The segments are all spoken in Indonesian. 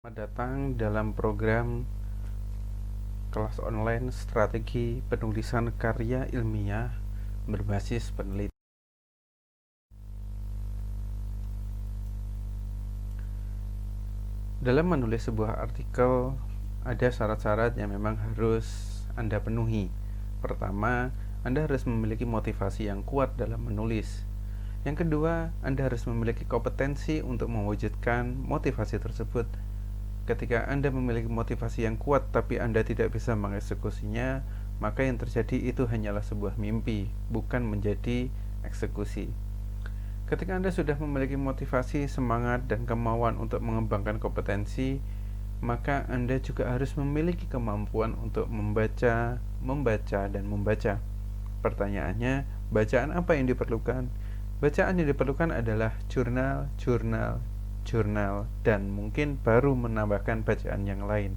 Selamat datang dalam program kelas online strategi penulisan karya ilmiah berbasis penelitian. Dalam menulis sebuah artikel, ada syarat-syarat yang memang harus Anda penuhi. Pertama, Anda harus memiliki motivasi yang kuat dalam menulis. Yang kedua, Anda harus memiliki kompetensi untuk mewujudkan motivasi tersebut. Ketika Anda memiliki motivasi yang kuat tapi Anda tidak bisa mengeksekusinya, maka yang terjadi itu hanyalah sebuah mimpi, bukan menjadi eksekusi. Ketika Anda sudah memiliki motivasi, semangat, dan kemauan untuk mengembangkan kompetensi, maka Anda juga harus memiliki kemampuan untuk membaca, dan membaca. Pertanyaannya, bacaan apa yang diperlukan? Bacaan yang diperlukan adalah jurnal, dan mungkin baru menambahkan bacaan yang lain.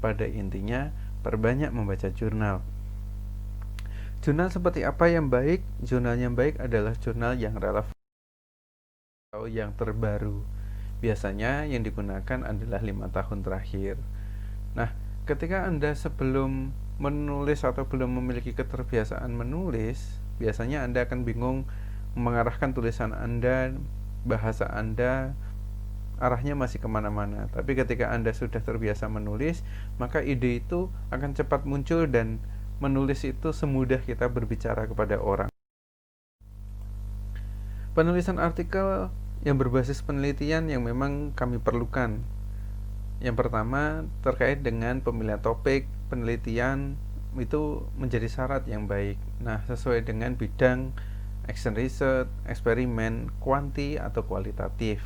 Pada intinya, perbanyak membaca jurnal. Jurnal seperti apa yang baik? Jurnal yang baik adalah jurnal yang relevan atau yang terbaru. Biasanya yang digunakan adalah 5 tahun terakhir. Nah, ketika Anda sebelum menulis atau belum memiliki keterbiasaan menulis, biasanya Anda akan bingung mengarahkan tulisan Anda, bahasa Anda, arahnya masih kemana-mana. Tapi ketika Anda sudah terbiasa menulis, maka ide itu akan cepat muncul dan menulis itu semudah kita berbicara kepada orang. Penulisan artikel yang berbasis penelitian yang memang kami perlukan. Yang pertama, terkait dengan pemilihan topik, penelitian itu menjadi syarat yang baik. Nah, sesuai dengan bidang action research, eksperimen, kuanti atau kualitatif.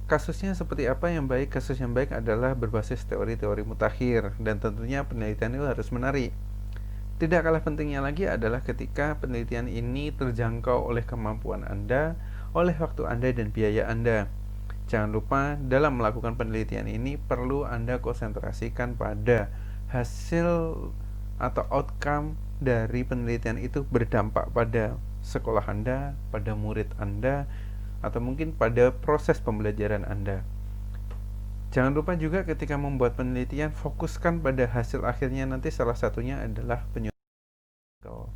Kasusnya seperti apa yang baik? Kasus yang baik adalah berbasis teori-teori mutakhir, dan tentunya penelitian itu harus menarik. Tidak kalah pentingnya lagi adalah ketika penelitian ini terjangkau oleh kemampuan Anda, oleh waktu Anda dan biaya Anda. Jangan lupa dalam melakukan penelitian ini perlu Anda konsentrasikan pada hasil atau outcome dari penelitian itu berdampak pada sekolah Anda, pada murid Anda, atau mungkin pada proses pembelajaran Anda. Jangan lupa juga ketika membuat penelitian, fokuskan pada hasil akhirnya. Nanti salah satunya adalah penyusunan.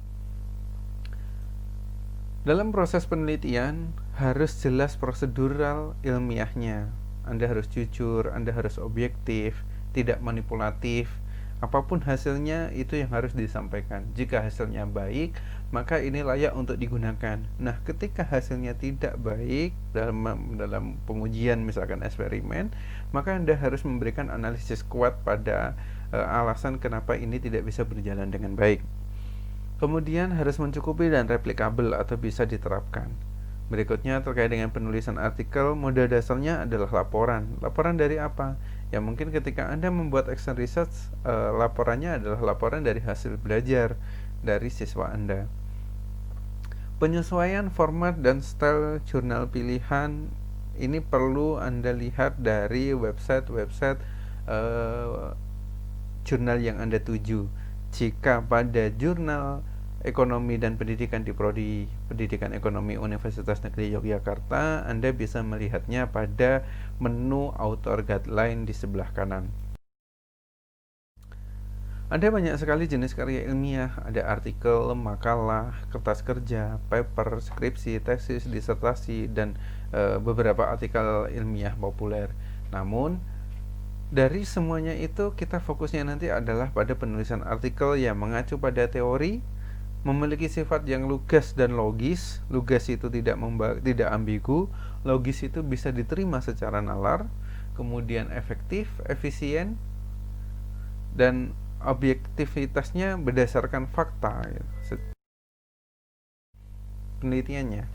Dalam proses penelitian harus jelas prosedural ilmiahnya. Anda harus jujur, Anda harus objektif, tidak manipulatif. Apapun hasilnya itu yang harus disampaikan. Jika hasilnya baik, maka ini layak untuk digunakan. Nah, ketika hasilnya tidak baik dalam pengujian misalkan eksperimen, maka Anda harus memberikan analisis kuat pada alasan kenapa ini tidak bisa berjalan dengan baik. Kemudian harus mencukupi dan replikabel atau bisa diterapkan. Berikutnya terkait dengan penulisan artikel, modal dasarnya adalah laporan. Laporan dari apa? Ya mungkin ketika Anda membuat action research, laporannya adalah laporan dari hasil belajar dari siswa Anda. Penyesuaian format dan style jurnal pilihan ini perlu Anda lihat dari website jurnal yang Anda tuju. Jika pada jurnal Ekonomi dan Pendidikan di Prodi Pendidikan Ekonomi Universitas Negeri Yogyakarta, Anda bisa melihatnya pada menu author guideline di sebelah kanan. Ada banyak sekali jenis karya ilmiah, ada artikel, makalah, kertas kerja, paper, skripsi, tesis, disertasi, dan beberapa artikel ilmiah populer. Namun, dari semuanya itu kita fokusnya nanti adalah pada penulisan artikel yang mengacu pada teori, memiliki sifat yang lugas dan logis. Lugas itu tidak ambigu, logis itu bisa diterima secara nalar, kemudian efektif, efisien, dan objektivitasnya berdasarkan fakta penelitiannya.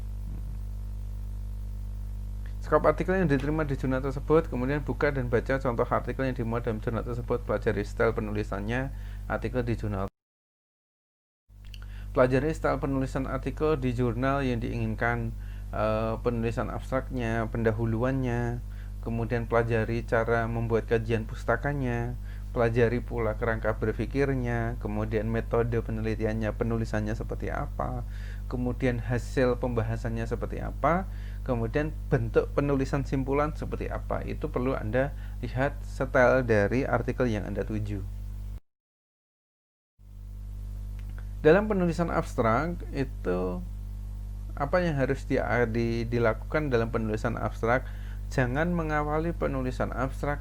Skop artikel yang diterima di jurnal tersebut, kemudian buka dan baca contoh artikel yang dimuat dalam jurnal tersebut, pelajari style penulisannya artikel di jurnal. Pelajari style penulisan artikel di jurnal yang diinginkan, penulisan abstraknya, pendahuluannya, kemudian pelajari cara membuat kajian pustakanya, pelajari pula kerangka berpikirnya, kemudian metode penelitiannya, penulisannya seperti apa, kemudian hasil pembahasannya seperti apa, kemudian bentuk penulisan simpulan seperti apa. Itu perlu Anda lihat style dari artikel yang Anda tuju. Dalam penulisan abstrak itu apa yang harus dilakukan dalam penulisan abstrak? Jangan mengawali penulisan abstrak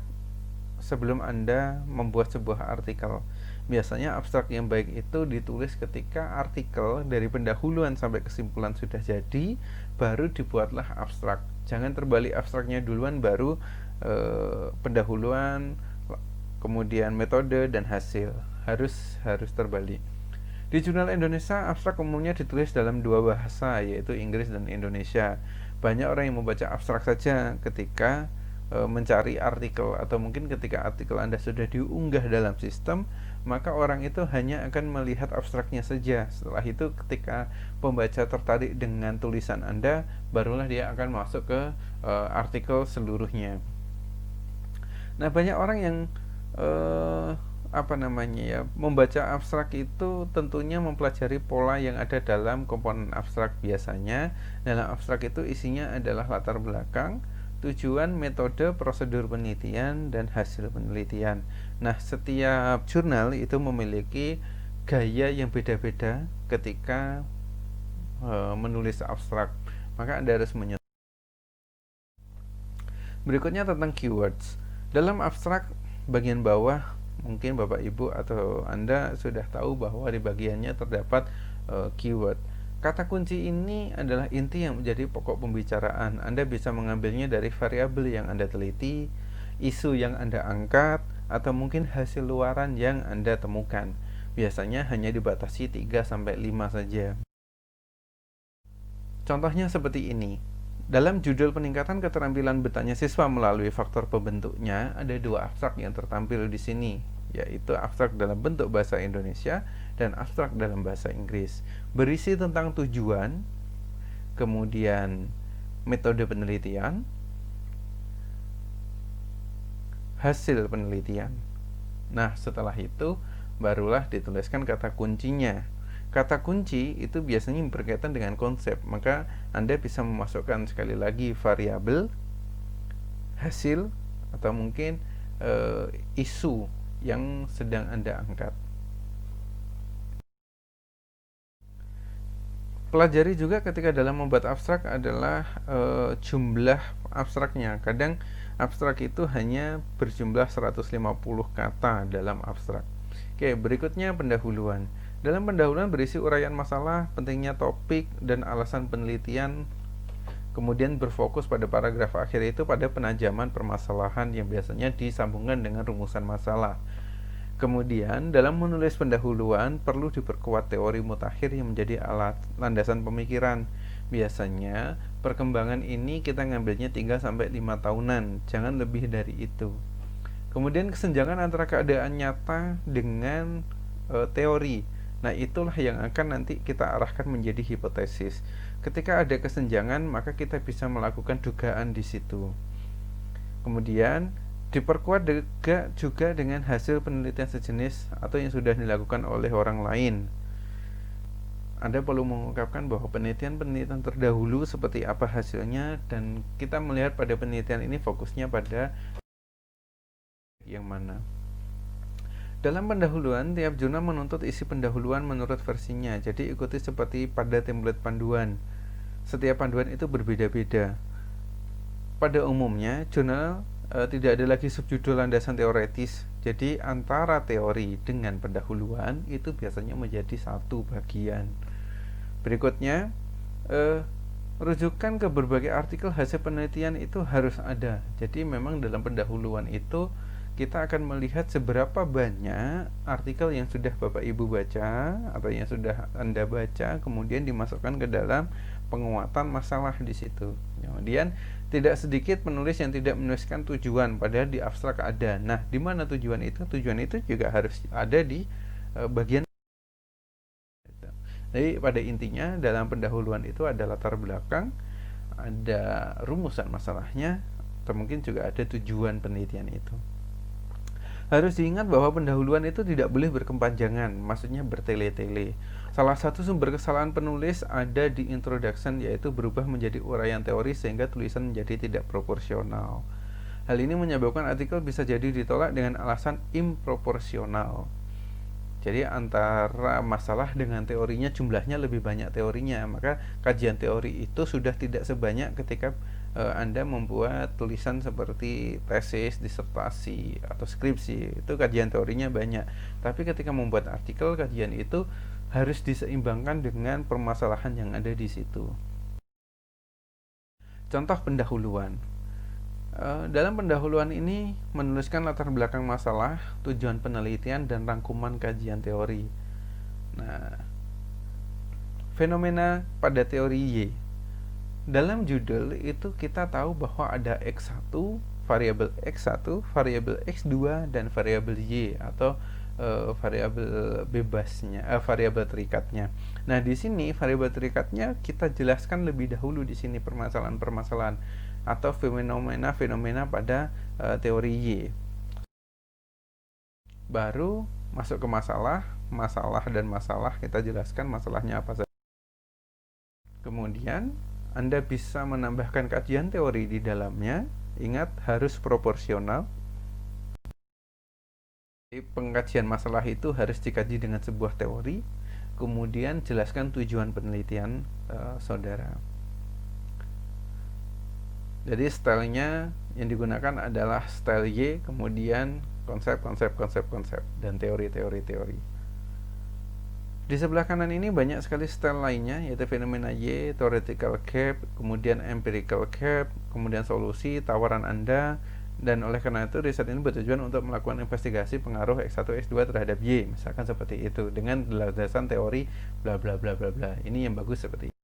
sebelum Anda membuat sebuah artikel. Biasanya abstrak yang baik itu ditulis ketika artikel dari pendahuluan sampai kesimpulan sudah jadi, baru dibuatlah abstrak. Jangan terbalik, abstraknya duluan baru pendahuluan, kemudian metode dan hasil. Harus terbalik. Di Jurnal Indonesia, abstrak umumnya ditulis dalam dua bahasa, yaitu Inggris dan Indonesia. Banyak orang yang membaca abstrak saja ketika mencari artikel, atau mungkin ketika artikel Anda sudah diunggah dalam sistem, maka orang itu hanya akan melihat abstraknya saja. Setelah itu ketika pembaca tertarik dengan tulisan Anda, barulah dia akan masuk ke artikel seluruhnya. Nah, banyak orang yang membaca abstrak itu tentunya mempelajari pola yang ada dalam komponen abstrak. Biasanya dalam abstrak itu isinya adalah latar belakang, tujuan, metode, prosedur penelitian, dan hasil penelitian. Nah, setiap jurnal itu memiliki gaya yang beda-beda ketika menulis abstrak. Maka Anda harus menyesuaikan. Berikutnya tentang keywords. Dalam abstrak bagian bawah, mungkin Bapak Ibu atau Anda sudah tahu bahwa di bagiannya terdapat keyword. Kata kunci ini adalah inti yang menjadi pokok pembicaraan. Anda bisa mengambilnya dari variabel yang Anda teliti, isu yang Anda angkat, atau mungkin hasil luaran yang Anda temukan. Biasanya hanya dibatasi 3-5 saja. Contohnya seperti ini. Dalam judul peningkatan keterampilan bertanya siswa melalui faktor pembentuknya, ada dua abstrak yang tertampil di sini, yaitu abstrak dalam bentuk bahasa Indonesia dan abstrak dalam bahasa Inggris. Berisi tentang tujuan, kemudian metode penelitian, hasil penelitian. Nah, setelah itu barulah dituliskan kata kuncinya. Kata kunci itu biasanya berkaitan dengan konsep, maka Anda bisa memasukkan sekali lagi variabel, hasil, atau mungkin isu yang sedang Anda angkat. Pelajari juga ketika dalam membuat abstrak adalah jumlah abstraknya. Kadang abstrak itu hanya berjumlah 150 kata dalam abstrak. Oke, berikutnya pendahuluan. Dalam pendahuluan berisi uraian masalah, pentingnya topik, dan alasan penelitian. Kemudian berfokus pada paragraf akhir itu pada penajaman permasalahan yang biasanya disambungkan dengan rumusan masalah. Kemudian dalam menulis pendahuluan perlu diperkuat teori mutakhir yang menjadi alat landasan pemikiran. Biasanya perkembangan ini kita ngambilnya 3-5 tahunan, jangan lebih dari itu. Kemudian kesenjangan antara keadaan nyata dengan teori. Nah, itulah yang akan nanti kita arahkan menjadi hipotesis. Ketika ada kesenjangan, maka kita bisa melakukan dugaan di situ. Kemudian diperkuat juga dengan hasil penelitian sejenis atau yang sudah dilakukan oleh orang lain. Anda perlu mengungkapkan bahwa penelitian terdahulu seperti apa hasilnya, dan kita melihat pada penelitian ini fokusnya pada yang mana. Dalam pendahuluan, tiap jurnal menuntut isi pendahuluan menurut versinya. Jadi ikuti seperti pada template panduan. Setiap panduan itu berbeda-beda. Pada umumnya, jurnal tidak ada lagi subjudul landasan teoretis. Jadi antara teori dengan pendahuluan itu biasanya menjadi satu bagian. Berikutnya, rujukan ke berbagai artikel hasil penelitian itu harus ada. Jadi memang dalam pendahuluan itu kita akan melihat seberapa banyak artikel yang sudah Bapak Ibu baca atau yang sudah Anda baca, kemudian dimasukkan ke dalam penguatan masalah di situ. Kemudian tidak sedikit penulis yang tidak menuliskan tujuan, padahal di abstrak ada. Nah, di mana tujuan itu? Tujuan itu juga harus ada di bagian. Jadi pada intinya dalam pendahuluan itu ada latar belakang, ada rumusan masalahnya, atau mungkin juga ada tujuan penelitian itu. Harus diingat bahwa pendahuluan itu tidak boleh berkepanjangan, maksudnya bertele-tele. Salah satu sumber kesalahan penulis ada di introduction, yaitu berubah menjadi uraian teori sehingga tulisan menjadi tidak proporsional. Hal ini menyebabkan artikel bisa jadi ditolak dengan alasan improporsional. Jadi antara masalah dengan teorinya, jumlahnya lebih banyak teorinya, maka kajian teori itu sudah tidak sebanyak ketika Anda membuat tulisan seperti tesis, disertasi, atau skripsi. Itu kajian teorinya banyak. Tapi ketika membuat artikel, kajian itu harus diseimbangkan dengan permasalahan yang ada di situ. Contoh pendahuluan. Dalam pendahuluan ini menuliskan latar belakang masalah, tujuan penelitian, dan rangkuman kajian teori. Nah, fenomena pada teori Y. Dalam judul itu kita tahu bahwa ada X1, variabel X1, variabel X2, dan variabel Y atau variabel bebasnya, variabel terikatnya. Nah, di sini variabel terikatnya kita jelaskan lebih dahulu di sini permasalahan-permasalahan atau fenomena-fenomena pada teori Y. Baru masuk ke masalah dan masalah kita jelaskan masalahnya apa saja. Kemudian Anda bisa menambahkan kajian teori di dalamnya. Ingat, harus proporsional. Pengkajian masalah itu harus dikaji dengan sebuah teori. Kemudian jelaskan tujuan penelitian saudara. Jadi stylenya yang digunakan adalah style Y, kemudian konsep dan teori. Di sebelah kanan ini banyak sekali style lainnya, yaitu fenomena Y, theoretical gap, kemudian empirical gap, kemudian solusi, tawaran Anda, dan oleh karena itu riset ini bertujuan untuk melakukan investigasi pengaruh X1 X2 terhadap Y, misalkan seperti itu, dengan landasan teori bla bla bla bla bla. Ini yang bagus seperti itu.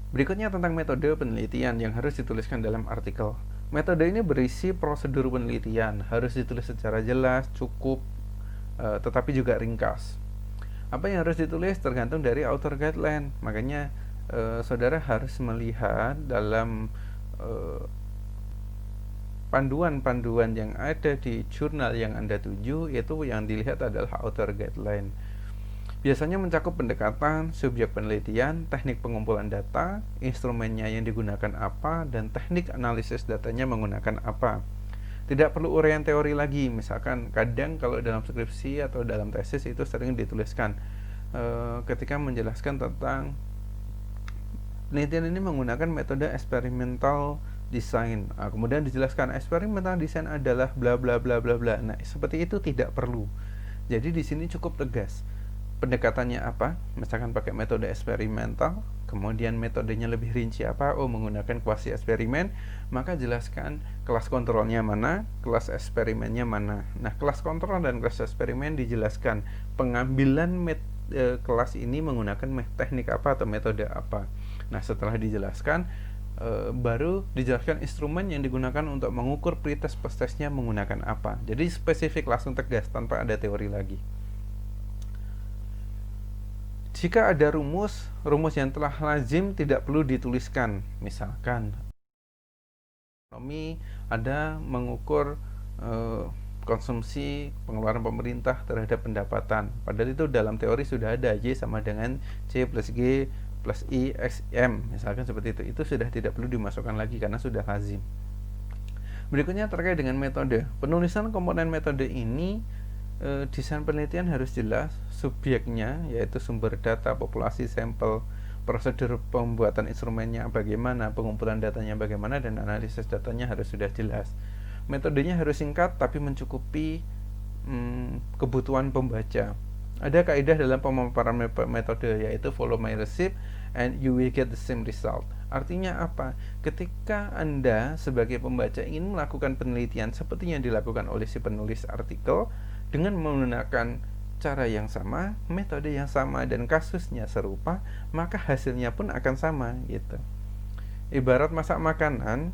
Berikutnya tentang metode penelitian yang harus dituliskan dalam artikel. Metode ini berisi prosedur penelitian, harus ditulis secara jelas, cukup, tetapi juga ringkas. Apa yang harus ditulis tergantung dari author guideline. Makanya saudara harus melihat dalam panduan-panduan yang ada di jurnal yang Anda tuju, itu yang dilihat adalah author guideline. Biasanya mencakup pendekatan, subjek penelitian, teknik pengumpulan data, instrumennya yang digunakan apa, dan teknik analisis datanya menggunakan apa. Tidak perlu uraian teori lagi. Misalkan kadang kalau dalam skripsi atau dalam tesis itu sering dituliskan ketika menjelaskan tentang penelitian ini menggunakan metode experimental design. Kemudian dijelaskan experimental design adalah bla bla bla bla bla. Nah, seperti itu tidak perlu. Jadi di sini cukup tegas. Pendekatannya apa? Misalkan pakai metode eksperimental, kemudian metodenya lebih rinci apa? Menggunakan kuasi eksperimen, maka jelaskan kelas kontrolnya mana, kelas eksperimennya mana. Nah, kelas kontrol dan kelas eksperimen dijelaskan pengambilan kelas ini menggunakan teknik apa atau metode apa. Nah, setelah dijelaskan, baru dijelaskan instrumen yang digunakan untuk mengukur pretest post-testnya menggunakan apa. Jadi spesifik, langsung tegas tanpa ada teori lagi. Jika ada rumus yang telah lazim tidak perlu dituliskan. Misalkan ekonomi ada mengukur konsumsi pengeluaran pemerintah terhadap pendapatan. Padahal itu dalam teori sudah ada, Y sama dengan C plus G plus I X M. Misalkan seperti itu. Itu sudah tidak perlu dimasukkan lagi karena sudah lazim. Berikutnya terkait dengan metode. Penulisan komponen metode ini, desain penelitian harus jelas, subjeknya yaitu sumber data, populasi, sampel, prosedur pembuatan instrumennya bagaimana, pengumpulan datanya bagaimana, dan analisis datanya harus sudah jelas. Metodenya harus singkat tapi mencukupi kebutuhan pembaca. Ada kaidah dalam pemaparan metode, yaitu follow my recipe and you will get the same result. Artinya apa? Ketika Anda sebagai pembaca ingin melakukan penelitian seperti yang dilakukan oleh si penulis artikel dengan menggunakan cara yang sama, metode yang sama, dan kasusnya serupa, maka hasilnya pun akan sama gitu. Ibarat masak makanan,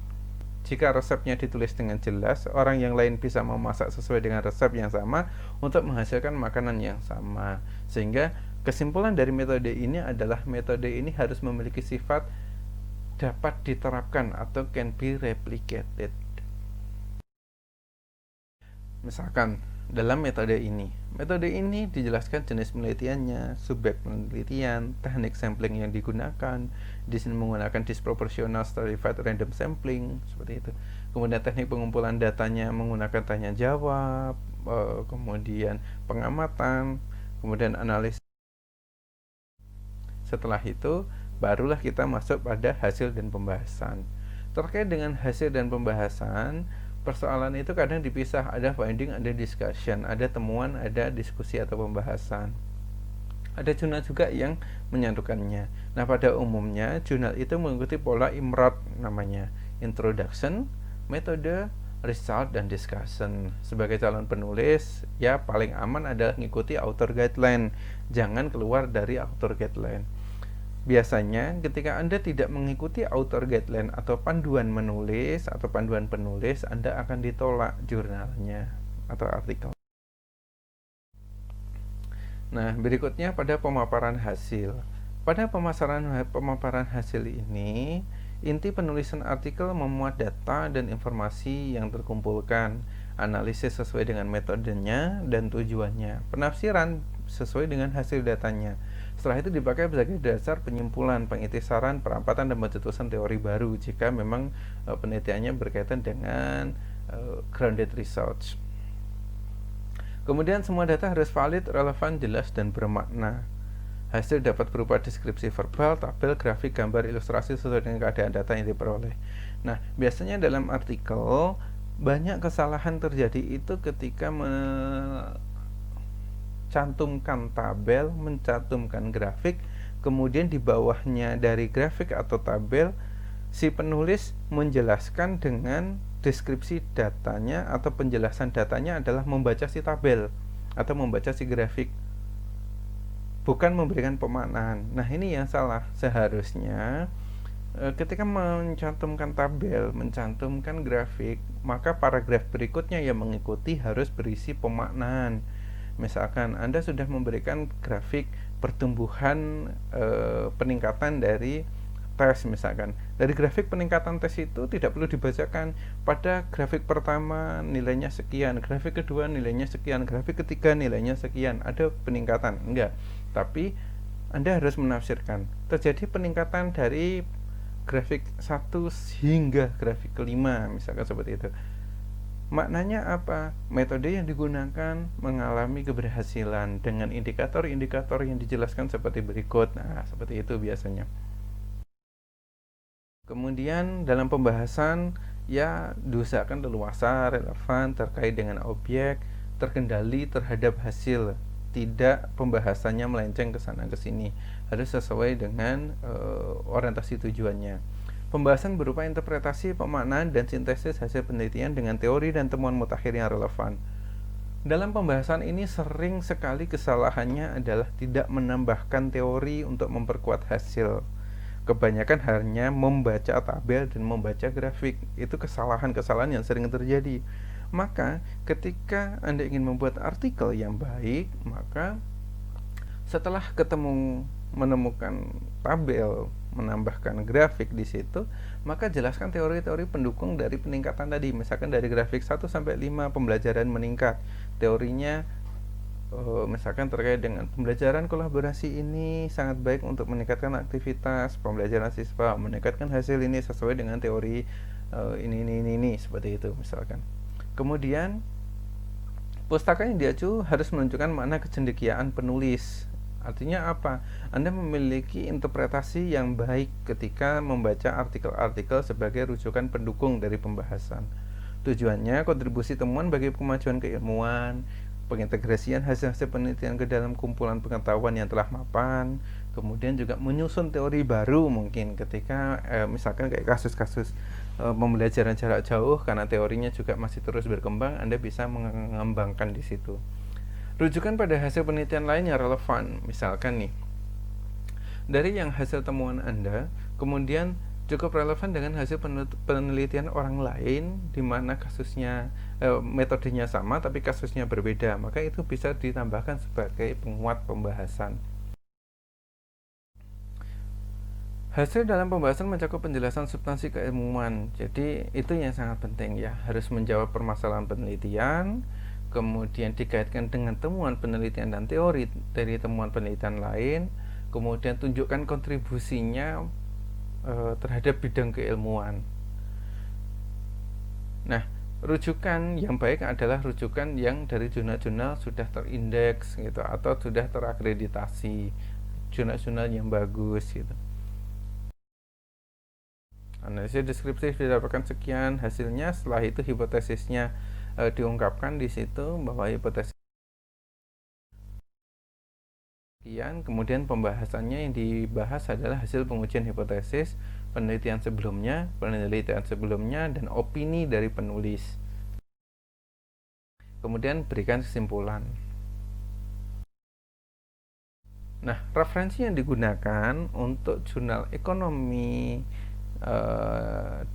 jika resepnya ditulis dengan jelas, orang yang lain bisa memasak sesuai dengan resep yang sama untuk menghasilkan makanan yang sama. Sehingga kesimpulan dari metode ini adalah metode ini harus memiliki sifat dapat diterapkan atau can be replicated. Misalkan dalam metode ini dijelaskan jenis penelitiannya, subjek penelitian, teknik sampling yang digunakan, di sini menggunakan disproportional stratified random sampling seperti itu. Kemudian teknik pengumpulan datanya menggunakan tanya jawab, kemudian pengamatan, kemudian analisis. Setelah itu barulah kita masuk pada hasil dan pembahasan. Terkait dengan hasil dan pembahasan, persoalan itu kadang dipisah, ada finding, ada discussion, ada temuan, ada diskusi atau pembahasan. Ada jurnal juga yang menyatukannya. Nah, pada umumnya jurnal itu mengikuti pola IMROT namanya, introduction, metode, result, dan discussion. Sebagai calon penulis, ya paling aman adalah mengikuti author guideline. Jangan keluar dari author guideline. Biasanya ketika Anda tidak mengikuti author guideline atau panduan menulis atau panduan penulis, Anda akan ditolak jurnalnya atau artikel. Nah, berikutnya pada pemaparan hasil. Pada pemaparan hasil ini, inti penulisan artikel memuat data dan informasi yang terkumpulkan, analisis sesuai dengan metodenya dan tujuannya, penafsiran sesuai dengan hasil datanya. Setelah itu dipakai sebagai dasar penyimpulan, pengintisaran, perampatan, dan pencetusan teori baru jika memang penelitiannya berkaitan dengan grounded research. Kemudian semua data harus valid, relevan, jelas, dan bermakna. Hasil dapat berupa deskripsi verbal, tabel, grafik, gambar, ilustrasi sesuai dengan keadaan data yang diperoleh. Nah, biasanya dalam artikel banyak kesalahan terjadi itu ketika mencantumkan tabel, mencantumkan grafik, kemudian di bawahnya dari grafik atau tabel si penulis menjelaskan dengan deskripsi datanya atau penjelasan datanya adalah membaca si tabel atau membaca si grafik, bukan memberikan pemaknaan. Nah, ini yang salah. Seharusnya ketika mencantumkan tabel, mencantumkan grafik, maka paragraf berikutnya yang mengikuti harus berisi pemaknaan. Misalkan Anda sudah memberikan grafik pertumbuhan peningkatan dari tes, misalkan dari grafik peningkatan tes itu tidak perlu dibacakan pada grafik pertama nilainya sekian, grafik kedua nilainya sekian, grafik ketiga nilainya sekian, ada peningkatan, enggak. Tapi Anda harus menafsirkan terjadi peningkatan dari grafik 1 hingga grafik kelima, misalkan seperti itu. Maknanya apa? Metode yang digunakan mengalami keberhasilan dengan indikator-indikator yang dijelaskan seperti berikut. Nah, seperti itu biasanya. Kemudian dalam pembahasan, ya diusahakan leluasa, relevan, terkait dengan objek, terkendali terhadap hasil, tidak pembahasannya melenceng ke sana ke sini, harus sesuai dengan orientasi tujuannya. Pembahasan berupa interpretasi, pemaknaan, dan sintesis hasil penelitian dengan teori dan temuan mutakhir yang relevan. Dalam pembahasan ini sering sekali kesalahannya adalah tidak menambahkan teori untuk memperkuat hasil. Kebanyakan hanya membaca tabel dan membaca grafik. Itu kesalahan-kesalahan yang sering terjadi. Maka ketika Anda ingin membuat artikel yang baik, maka setelah menemukan tabel, menambahkan grafik di situ, maka jelaskan teori-teori pendukung dari peningkatan tadi. Misalkan dari grafik 1 sampai 5 pembelajaran meningkat. Teorinya misalkan terkait dengan pembelajaran kolaborasi ini sangat baik untuk meningkatkan aktivitas pembelajaran siswa, meningkatkan hasil ini sesuai dengan teori ini seperti itu misalkan. Kemudian pustaka yang diacu harus menunjukkan makna kecendekiaan penulis. Artinya apa? Anda memiliki interpretasi yang baik ketika membaca artikel-artikel sebagai rujukan pendukung dari pembahasan. Tujuannya kontribusi temuan bagi kemajuan keilmuan, pengintegrasian hasil-hasil penelitian ke dalam kumpulan pengetahuan yang telah mapan, kemudian juga menyusun teori baru mungkin ketika misalkan kayak kasus-kasus pembelajaran jarak jauh, karena teorinya juga masih terus berkembang, Anda bisa mengembangkan di situ. Rujukan pada hasil penelitian lain yang relevan, misalkan nih, dari yang hasil temuan Anda, kemudian cukup relevan dengan hasil penelitian orang lain di mana kasusnya metodenya sama tapi kasusnya berbeda, maka itu bisa ditambahkan sebagai penguat pembahasan. Hasil dalam pembahasan mencakup penjelasan substansi keilmuan. Jadi itu yang sangat penting ya, harus menjawab permasalahan penelitian, kemudian dikaitkan dengan temuan penelitian dan teori dari temuan penelitian lain, kemudian tunjukkan kontribusinya terhadap bidang keilmuan. Nah, rujukan yang baik adalah rujukan yang dari jurnal-jurnal sudah terindeks gitu, atau sudah terakreditasi, jurnal-jurnal yang bagus gitu. Analisis deskriptif didapatkan sekian, hasilnya setelah itu hipotesisnya diungkapkan di situ bahwa hipotesis sekian, kemudian pembahasannya yang dibahas adalah hasil pengujian hipotesis, penelitian sebelumnya, dan opini dari penulis. Kemudian berikan kesimpulan. Nah, referensi yang digunakan untuk jurnal ekonomi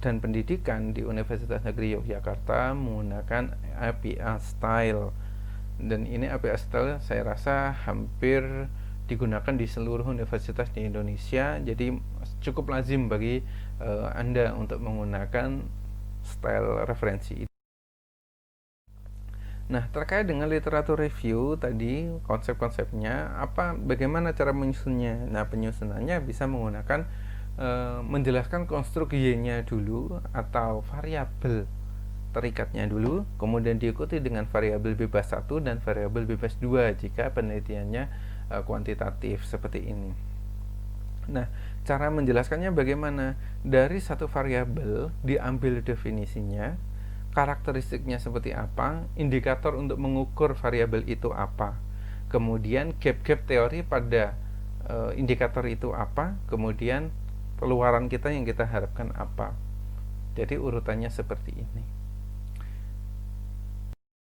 dan pendidikan di Universitas Negeri Yogyakarta menggunakan APA Style, dan ini APA Style saya rasa hampir digunakan di seluruh universitas di Indonesia, jadi cukup lazim bagi Anda untuk menggunakan style referensi itu. Nah, terkait dengan literatur review tadi, konsep-konsepnya bagaimana cara menyusunnya? Nah, penyusunannya bisa menggunakan menjelaskan konstruk Y-nya dulu atau variabel terikatnya dulu, kemudian diikuti dengan variabel bebas 1 dan variabel bebas 2 jika penelitiannya kuantitatif seperti ini. Nah, cara menjelaskannya bagaimana? Dari satu variabel diambil definisinya, karakteristiknya seperti apa, indikator untuk mengukur variabel itu apa, kemudian gap-gap teori pada indikator itu apa, kemudian keluaran kita yang kita harapkan apa. Jadi urutannya seperti ini.